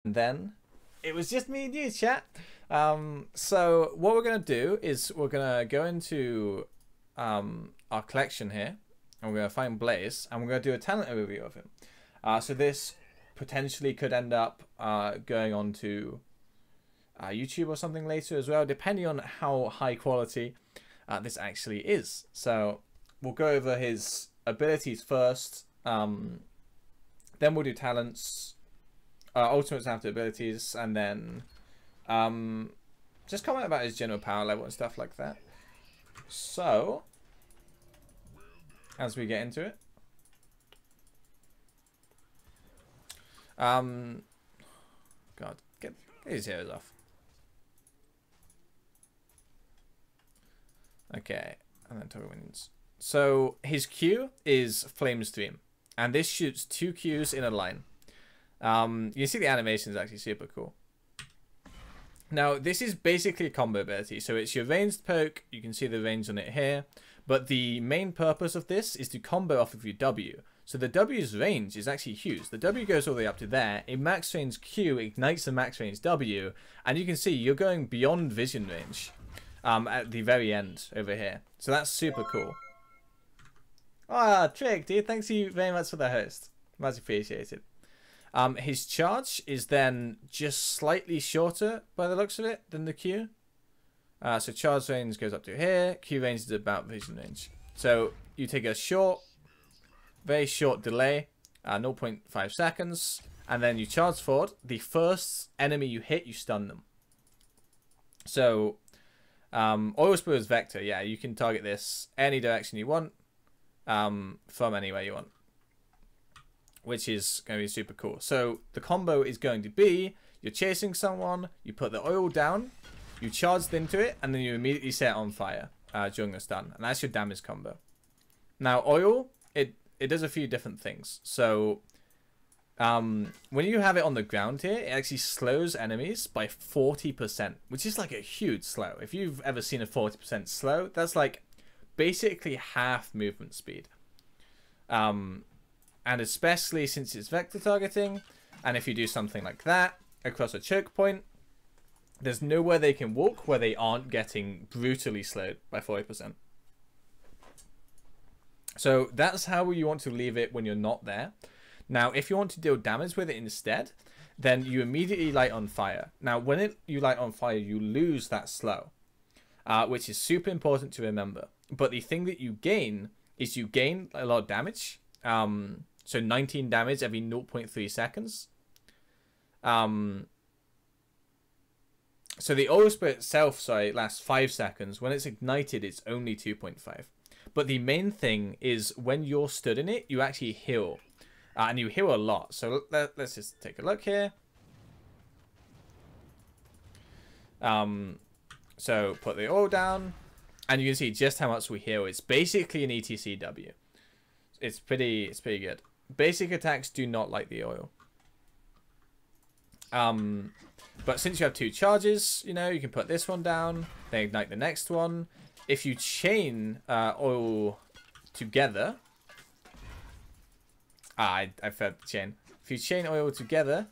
And then it was just me and you, chat. So what we're going to do is we're going to go into our collection here, and we're going to find Blaze, and we're going to do a talent overview of him. So this potentially could end up going on to YouTube or something later as well, depending on how high quality this actually is. So we'll go over his abilities first, then we'll do talents, ultimates after abilities, and then just comment about his general power level and stuff like that. So as we get into it, God, get his ears off. Okay, and then toggle wins. So his Q is Flame Stream, and this shoots 2 Qs in a line. You see the animation is actually super cool. Now this is basically a combo ability, so it's your ranged poke. You can see the range on it here, but the main purpose of this is to combo off of your W. So the W's range is actually huge. The W goes all the way up to there. A max range Q ignites the max range W, and you can see you're going beyond vision range at the very end over here. So that's super cool. Ah, Trick, dude, thanks you very much for the host. Much appreciated. His charge is then just slightly shorter by the looks of it than the Q. So charge range goes up to here. Q range is about vision range. So you take a very short delay, 0.5 seconds, and then you charge forward. The first enemy you hit, you stun them. So oil spill is vector. Yeah, you can target this any direction you want, from anywhere you want, which is going to be super cool. So the combo is going to be, you're chasing someone, you put the oil down, you charged into it, and then you immediately set it on fire during the stun. And that's your damage combo. Now oil, it does a few different things. So when you have it on the ground here, it actually slows enemies by 40%, which is like a huge slow. If you've ever seen a 40% slow, that's like basically half movement speed. And especially since it's vector targeting, and if you do something like that across a choke point, there's nowhere they can walk where they aren't getting brutally slowed by 40%. So that's how you want to leave it when you're not there. Now, if you want to deal damage with it instead, then you immediately light on fire. Now, when you light on fire, you lose that slow, which is super important to remember. But the thing that you gain is you gain a lot of damage. So 19 damage every 0.3 seconds. So the oil spill itself, lasts 5 seconds. When it's ignited, it's only 2.5. But the main thing is when you're stood in it, you actually heal. And you heal a lot. So let's just take a look here. So put the oil down. And you can see just how much we heal. It's basically an ETCW. It's pretty good. Basic attacks do not like the oil. But since you have 2 charges, you can put this one down, then ignite the next one. If you chain oil together, I failed the chain. If you chain oil together,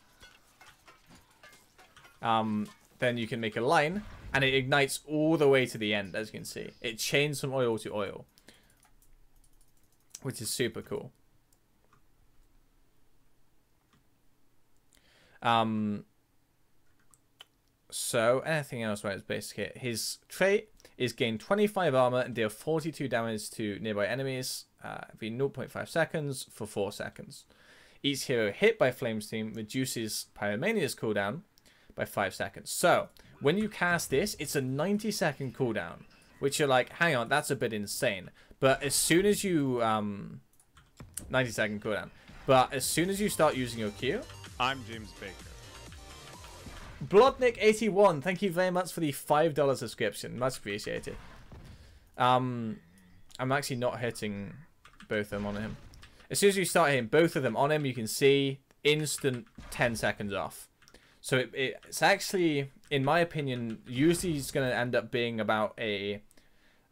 then you can make a line, and it ignites all the way to the end. As you can see, it chains from oil to oil, which is super cool. So anything else where it's basic here? His trait is gain 25 armor and deal 42 damage to nearby enemies every 0.5 seconds for 4 seconds. Each hero hit by Flame Stream reduces Pyromania's cooldown by 5 seconds. So when you cast this, it's a 90-second cooldown, which you're like, hang on, that's a bit insane. But as soon as you 90-second cooldown. But as soon as you start using your Q, I'm James Baker. Blodnik81, thank you very much for the $5 subscription. Much appreciated. I'm actually not hitting both of them on him. As soon as you start hitting both of them on him, you can see instant 10 seconds off. So it's actually, in my opinion, usually it's going to end up being about a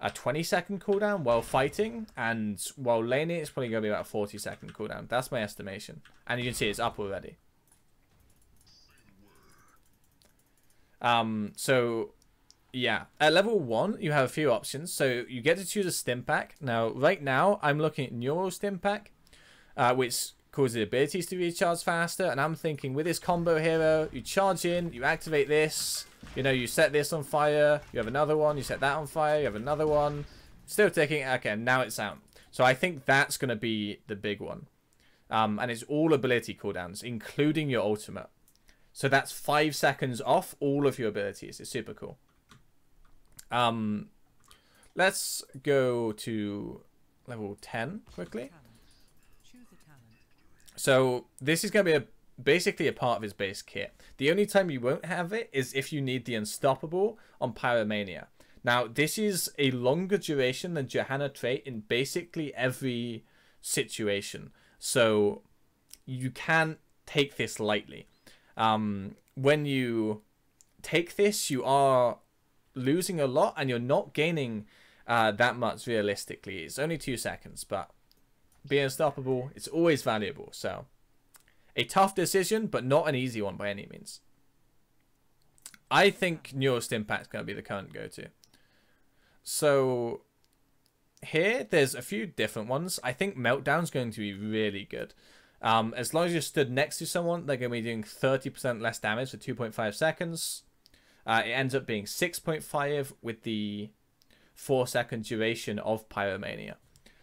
20-second cooldown while fighting, and while laning it's probably going to be about a 40-second cooldown. That's my estimation. And you can see it's up already. So yeah, at level 1 you have a few options. So you get to choose a stim pack. Now right now I'm looking at neural stim pack, which causes abilities to recharge faster, and I'm thinking with this combo hero, you charge in, you activate this, you know, you set this on fire, you have another one, you set that on fire, you have another one, still ticking. Okay, now it's out. So I think that's going to be the big one. And it's all ability cooldowns, including your ultimate. So that's 5 seconds off all of your abilities. It's super cool. Let's go to level 10 quickly. So this is going to be basically a part of his base kit. The only time you won't have it is if you need the Unstoppable on Pyromania. Now, this is a longer duration than Johanna trait in basically every situation. So you can't take this lightly. When you take this, you are losing a lot and you're not gaining that much realistically. It's only 2 seconds, but being unstoppable, it's always valuable. So a tough decision, but not an easy one by any means. I think Neurostim Impact is going to be the current go-to. So here, there's a few different ones. I think Meltdown's going to be really good. As long as you're stood next to someone, they're going to be doing 30% less damage for 2.5 seconds. It ends up being 6.5 with the 4-second duration of Pyromania.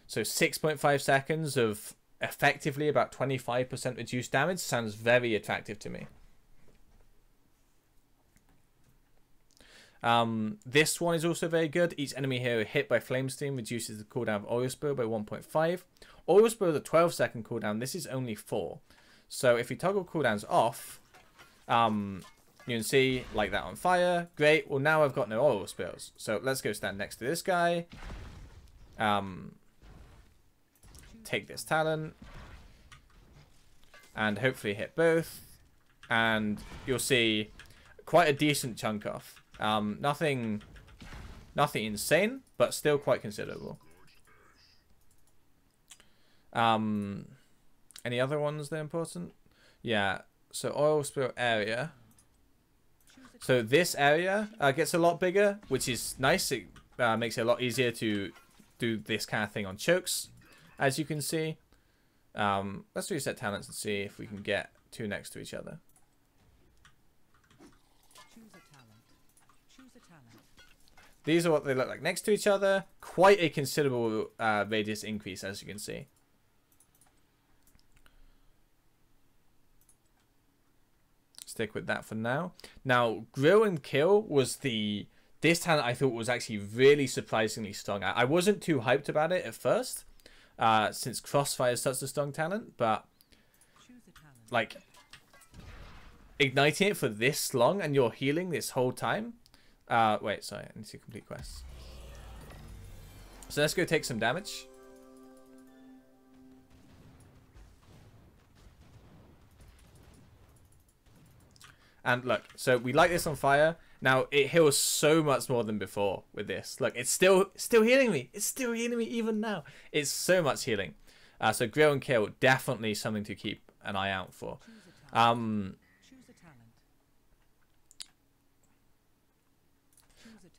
So 6.5 seconds of effectively about 25% reduced damage sounds very attractive to me. This one is also very good. Each enemy hero hit by Flame Stream reduces the cooldown of Oil Spill by 1.5. Oil Spill is a 12-second cooldown. This is only 4. So if you toggle cooldowns off, you can see like that on fire. Great. Well, now I've got no oil spills. So let's go stand next to this guy. Take this talent. And hopefully hit both. And you'll see quite a decent chunk off. Nothing insane, but still quite considerable. Any other ones that are important? Yeah, so oil spill area. So this area gets a lot bigger, which is nice. It makes it a lot easier to do this kind of thing on chokes, as you can see. Let's reset talents and see if we can get two next to each other. These are what they look like next to each other. Quite a considerable radius increase, as you can see. Stick with that for now. Now, Grill and Kill was this talent I thought was actually really surprisingly strong. I wasn't too hyped about it at first, since Crossfire is such a strong talent, but like igniting it for this long and you're healing this whole time. Wait, sorry, I need to complete quests. So let's go take some damage. And look, so we light this on fire. Now it heals so much more than before with this. Look, it's still healing me. It's still healing me even now. It's so much healing. So Grill and Kill, definitely something to keep an eye out for.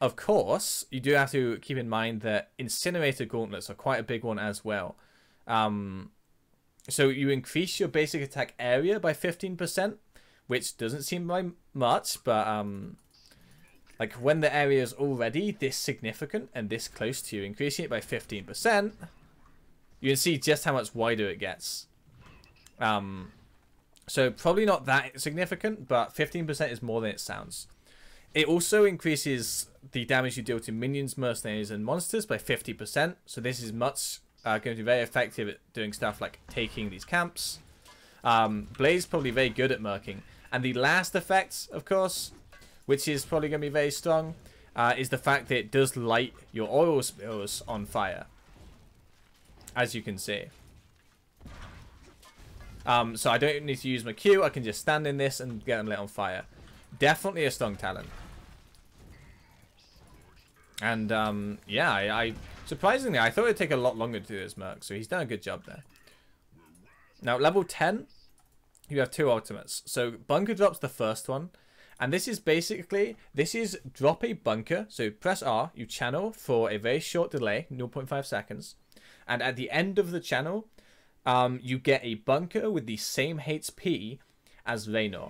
Of course, you do have to keep in mind that Incinerator Gauntlets are quite a big one as well. So you increase your basic attack area by 15%, which doesn't seem like much, but like when the area is already this significant and this close to you, increasing it by 15%, you can see just how much wider it gets. So probably not that significant, but 15% is more than it sounds. It also increases the damage you deal to minions, mercenaries, and monsters by 50%. So this is much going to be very effective at doing stuff like taking these camps. Blaze probably very good at murking. And the last effect, of course, which is probably going to be very strong, is the fact that it does light your oil spills on fire, as you can see. So I don't need to use my Q. I can just stand in this and get them lit on fire. Definitely a strong talent. And yeah, I surprisingly, I thought it'd take a lot longer to do this merc, so he's done a good job there. Now, level 10, you have two ultimates. So Bunker Drop's the first one, And this is basically, this is drop a bunker. So press R, you channel for a very short delay, 0.5 seconds. And at the end of the channel, you get a bunker with the same HP as Raynor.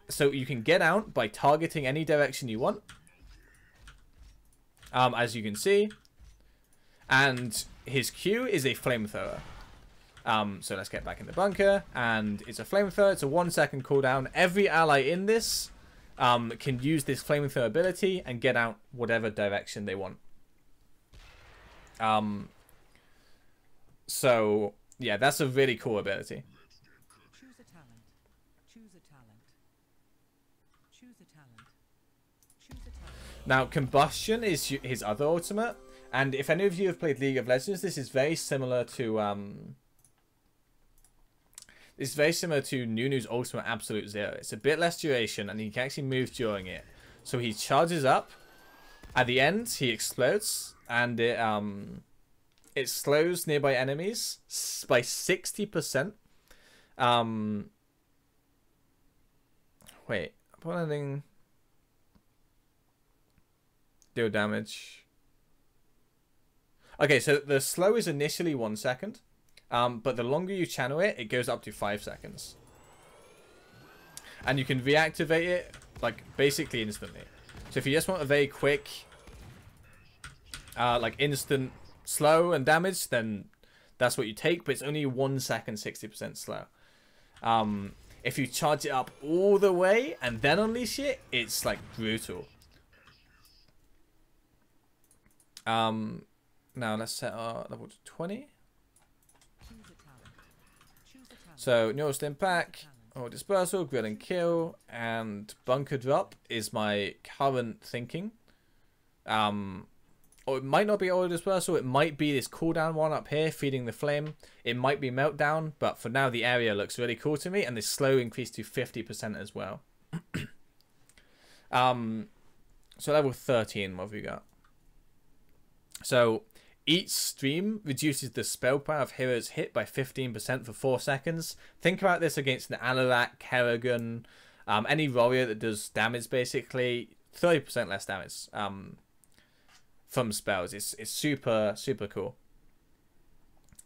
So you can get out by targeting any direction you want. As you can see. And his Q is a flamethrower. So let's get back in the bunker. And it's a flamethrower. It's a 1 second cooldown. Every ally in this can use this flamethrower ability and get out whatever direction they want. So, yeah, that's a really cool ability. Choose a talent. Choose a talent. Choose a talent. Choose a talent. Now, Combustion is his other ultimate. And if any of you have played League of Legends, this is very similar to... It's very similar to Nunu's ultimate Absolute Zero. It's a bit less duration, and he can actually move during it. So he charges up. At the end, he explodes, and it slows nearby enemies by 60%. Wait, upon ending, deal damage. Okay, so the slow is initially 1 second. But the longer you channel it, it goes up to 5 seconds. And you can reactivate it, like, basically instantly. So if you just want a very quick, like, instant slow and damage, then that's what you take. But it's only 1 second, 60% slow. If you charge it up all the way and then unleash it, it's, like, brutal. Now let's set our level to 20. So, Neural Stim Pack, or Dispersal, Grill and Kill, and Bunker Drop is my current thinking. Or it might not be Auto Dispersal, it might be this cooldown one up here, Feeding the Flame. It might be Meltdown, but for now the area looks really cool to me, and this slow increased to 50% as well. So level 13, what have we got? So... each stream reduces the spell power of heroes hit by 15% for 4 seconds. Think about this against an Alarak, Kerrigan, any warrior that does damage basically. 30% less damage from spells. It's super, super cool.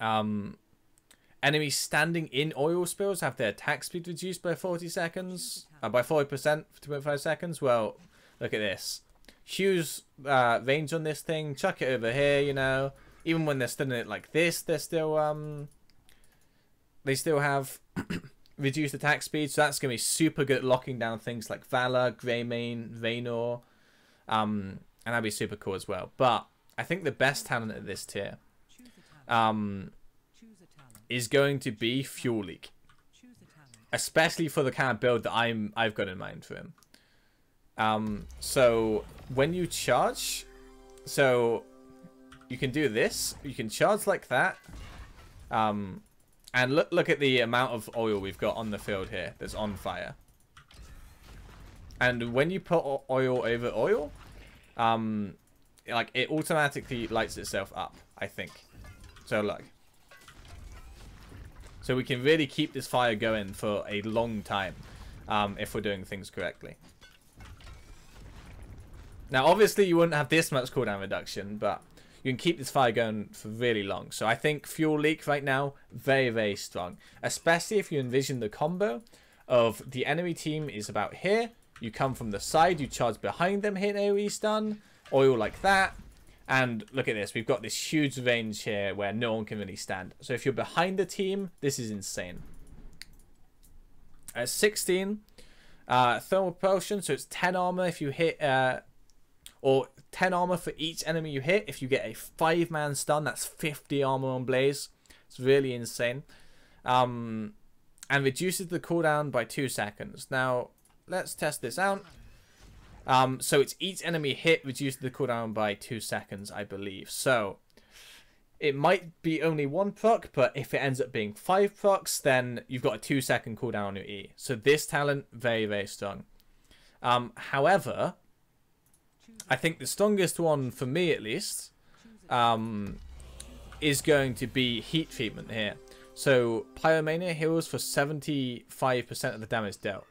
Enemies standing in oil spills have their attack speed reduced by 40 seconds. By 40% for 2.5 seconds. Well, look at this. Huge range on this thing. Chuck it over here, you know. Even when they're stunning it like this, they're still they still have reduced attack speed. So that's gonna be super good at locking down things like Valor, Greymane, Raynor, and that'd be super cool as well. But I think the best talent at this tier is going to be Fuel Leak, especially for the kind of build that I've got in mind for him. So when you charge, so you can do this, you can charge like that, and look at the amount of oil we've got on the field here that's on fire. And when you put oil over oil, like it automatically lights itself up, I think. So look. So we can really keep this fire going for a long time, if we're doing things correctly. Now, obviously, you wouldn't have this much cooldown reduction, but you can keep this fire going for really long. So I think Fuel Leak right now, very, very strong. Especially if you envision the combo of the enemy team is about here. You come from the side, you charge behind them, hit AoE stun, oil like that. And look at this, we've got this huge range here where no one can really stand. So if you're behind the team, this is insane. At 16, thermal propulsion, so it's 10 armor if you hit... or 10 armor for each enemy you hit. If you get a 5-man stun, that's 50 armor on Blaze. It's really insane. And reduces the cooldown by 2 seconds. Now, let's test this out. So it's each enemy hit reduces the cooldown by 2 seconds, I believe. So, it might be only 1 proc, but if it ends up being 5 procs, then you've got a 2-second cooldown on your E. So this talent, very, very strong. However... I think the strongest one, for me at least, is going to be Heat Treatment here. So, Pyromania heals for 75% of the damage dealt.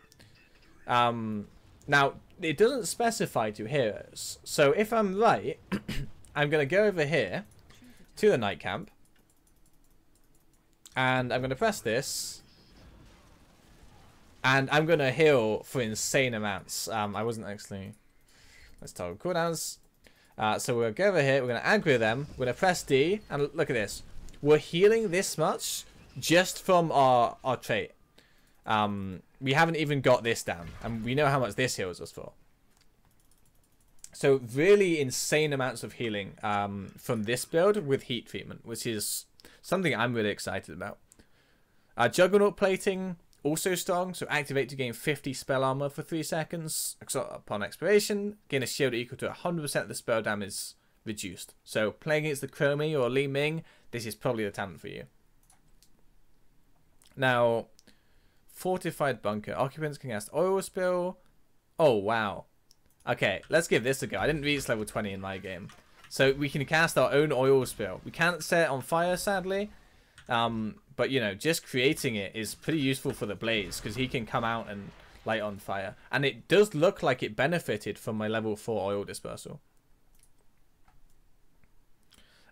Now, it doesn't specify 2 heroes. So if I'm right, I'm going to go over here to the night camp. And I'm going to press this. And I'm going to heal for insane amounts. I wasn't actually... Let's toggle cooldowns. So we'll go over here. We're going to aggro them. We're going to press D. And look at this. We're healing this much just from our trait. We haven't even got this down. And we know how much this heals us for. So really insane amounts of healing from this build with heat treatment, which is something I'm really excited about. Juggernaut plating, also strong. So activate to gain 50 spell armor for 3 seconds. Upon expiration, gain a shield equal to 100% of the spell damage reduced. So playing against the Chromie or Li Ming, this is probably the talent for you. Now, fortified bunker. Occupants can cast oil spill. Oh, wow. Okay, let's give this a go. I didn't reach level 20 in my game. So we can cast our own oil spill. We can't set it on fire, sadly. But, you know, just creating it is pretty useful for the Blaze, because he can come out and light on fire. And it does look like it benefited from my level 4 oil dispersal.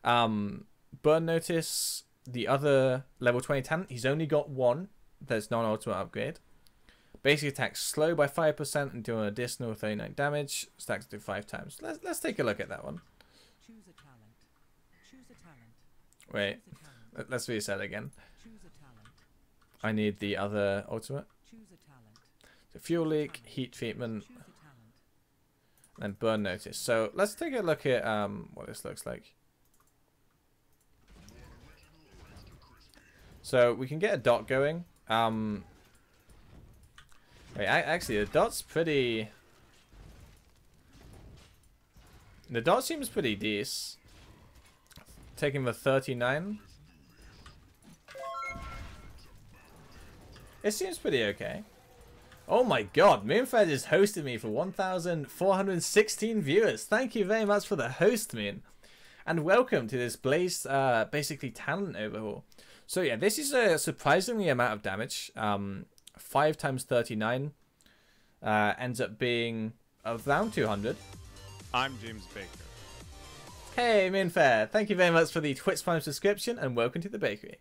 Burn notice, the other level 20 talent, he's only got 1. There's non-ultimate upgrade. Basic attack slow by 5% and do an additional 39 damage. Stacks to 5 times. Let's take a look at that one. Choose a talent. Choose a talent. Wait. Choose a talent. Let's reset again. Choose a talent. I need the other ultimate. Choose a talent. So fuel leak, heat treatment, Choose a talent. and burn notice. So let's take a look at what this looks like. So we can get a dot going. Wait, actually, the dot's pretty... The dot seems pretty decent. Taking the 39. It seems pretty okay. Oh my god, Moonfed has hosted me for 1,416 viewers. Thank you very much for the host, Moon. And welcome to this Blaze, basically talent overhaul. So yeah, this is a surprisingly amount of damage. 5 times 39 ends up being around 200. I'm James Baker. Hey, Minfair. Thank you very much for the Twitch Prime subscription and welcome to the bakery.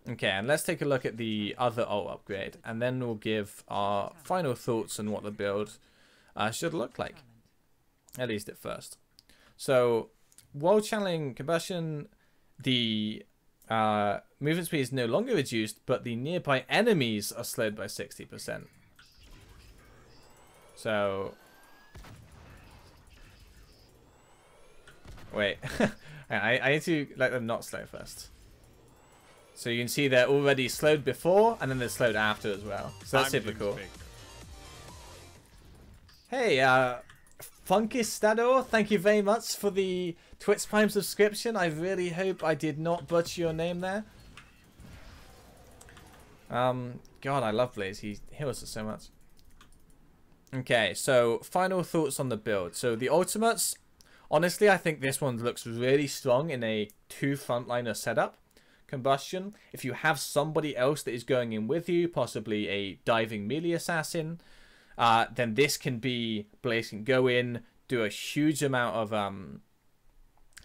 Okay, and let's take a look at the other ult upgrade and then we'll give our final thoughts on what the build should look like. At least at first. So, while channeling combustion, the movement speed is no longer reduced, but the nearby enemies are slowed by 60%. So... Wait. I need to let them not slow first. So you can see they're already slowed before, and then they're slowed after as well. So that's super cool. Hey, Funkistador, thank you very much for the Twitch Prime subscription. I really hope I did not butcher your name there. God, I love Blaze. He heals us so much. Okay, so final thoughts on the build. So the ultimates, honestly, I think this one looks really strong in a 2 frontliner setup. Combustion, if you have somebody else that is going in with you, possibly a diving melee assassin, then this can be, Blaze can go in, do a huge amount of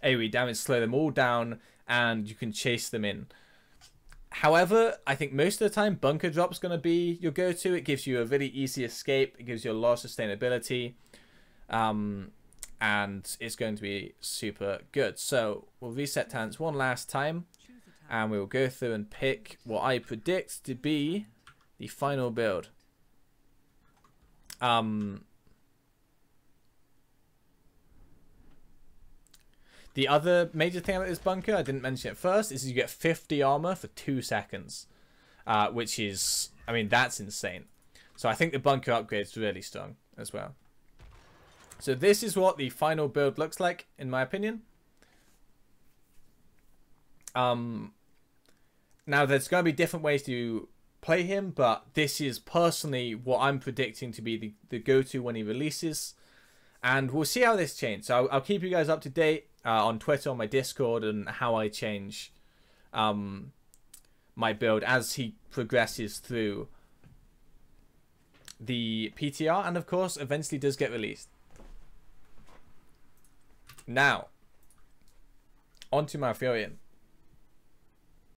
AoE damage, slow them all down, and you can chase them in. However, I think most of the time Bunker Drop's going to be your go-to. It gives you a really easy escape, it gives you a lot of sustainability, and it's going to be super good. So we'll reset talents one last time, and we'll go through and pick what I predict to be the final build. The other major thing about this bunker, I didn't mention it first, is you get 50 armor for 2 seconds. Which is, I mean, that's insane. So I think the bunker upgrade is really strong as well. So this is what the final build looks like, in my opinion. Now, there's going to be different ways to play him, but this is personally what I'm predicting to be the go-to when he releases. And we'll see how this changes. So I'll keep you guys up to date on Twitter, on my Discord, and how I change my build as he progresses through the PTR, and of course, eventually does get released. Now, onto Malfurion.